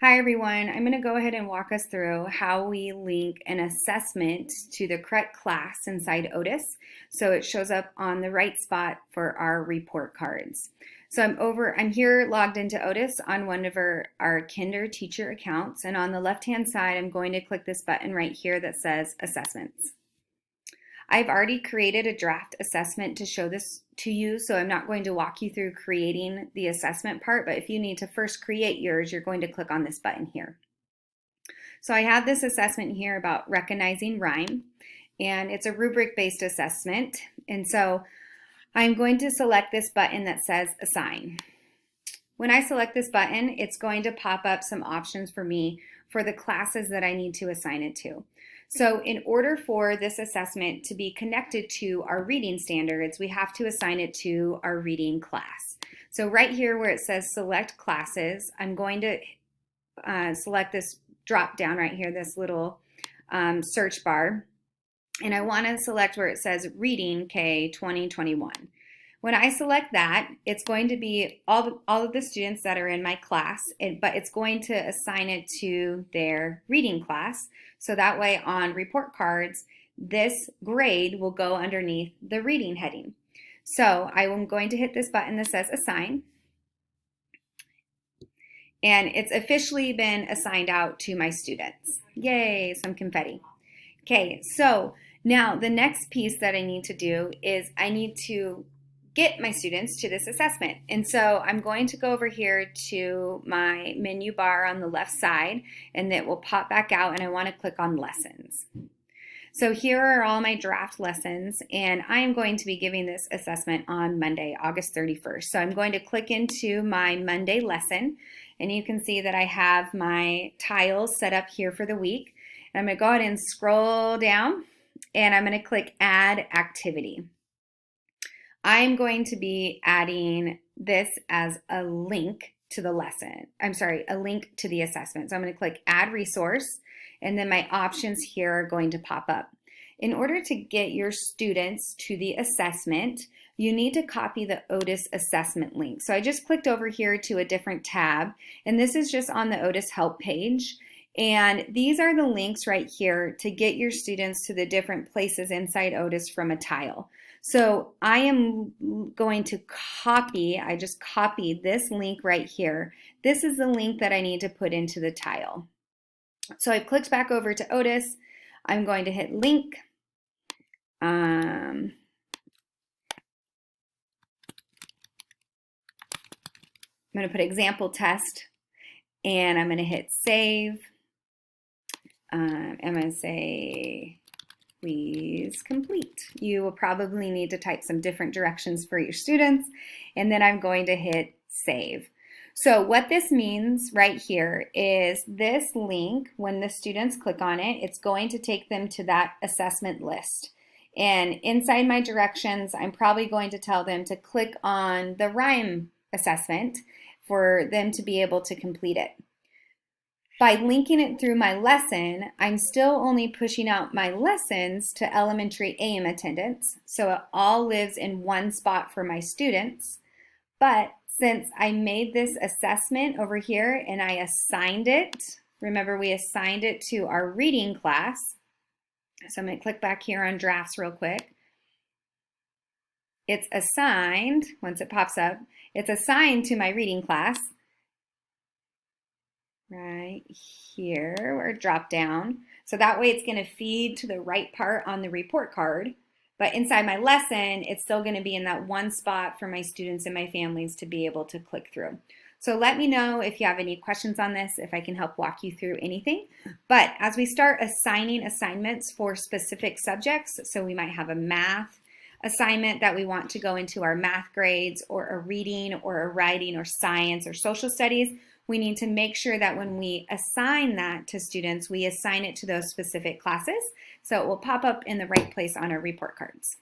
Hi everyone, I'm going to go ahead and walk us through how we link an assessment to the correct class inside Otus so it shows up on the right spot for our report cards. So I'm here logged into Otus on one of our Kinder teacher accounts, and on the left hand side I'm going to click this button right here that says Assessments. I've already created a draft assessment to show this to you, so I'm not going to walk you through creating the assessment part, but if you need to first create yours, you're going to click on this button here. So I have this assessment here about recognizing rhyme, and it's a rubric-based assessment, and so I'm going to select this button that says Assign. When I select this button, it's going to pop up some options for me for the classes that I need to assign it to. So in order for this assessment to be connected to our reading standards, we have to assign it to our reading class. So right here where it says select classes, I'm going to select this drop down right here, this little search bar, and I want to select where it says Reading K 2021. When I select that, it's going to be all of the students that are in my class, but it's going to assign it to their reading class. So that way on report cards, this grade will go underneath the reading heading. So I am going to hit this button that says Assign. And it's officially been assigned out to my students. Yay, some confetti. Okay, so now the next piece that I need to do is I need to get my students to this assessment. And so I'm going to go over here to my menu bar on the left side, and it will pop back out, and I want to click on Lessons. So here are all my draft lessons, and I am going to be giving this assessment on Monday, August 31st. So I'm going to click into my Monday lesson, and you can see that I have my tiles set up here for the week. And I'm going to go ahead and scroll down, and I'm going to click Add Activity. I'm going to be adding this as a link to the lesson. A link to the assessment. So I'm going to click Add Resource, and then my options here are going to pop up. In order to get your students to the assessment, you need to copy the Otus assessment link. So I just clicked over here to a different tab, and this is just on the Otus help page. And these are the links right here to get your students to the different places inside Otus from a tile. So I am going to I just copied this link right here. This is the link that I need to put into the tile. So I've clicked back over to Otus. I'm going to hit link. I'm going to put example test, and I'm going to hit save. I'm going to say, please complete. You will probably need to type some different directions for your students, and then I'm going to hit save. So what this means right here is this link, when the students click on it, it's going to take them to that assessment list. And inside my directions, I'm probably going to tell them to click on the rhyme assessment for them to be able to complete it. By linking it through my lesson, I'm still only pushing out my lessons to elementary AM attendance, so it all lives in one spot for my students. But since I made this assessment over here and I assigned it, remember we assigned it to our reading class, so I'm going to click back here on drafts real quick. It's assigned, once it pops up, it's assigned to my reading class. Right here or drop down. So that way it's going to feed to the right part on the report card. But inside my lesson, it's still going to be in that one spot for my students and my families to be able to click through. So let me know if you have any questions on this, if I can help walk you through anything. But as we start assigning assignments for specific subjects, so we might have a math assignment that we want to go into our math grades, or a reading or a writing or science or social studies, we need to make sure that when we assign that to students, we assign it to those specific classes so it will pop up in the right place on our report cards.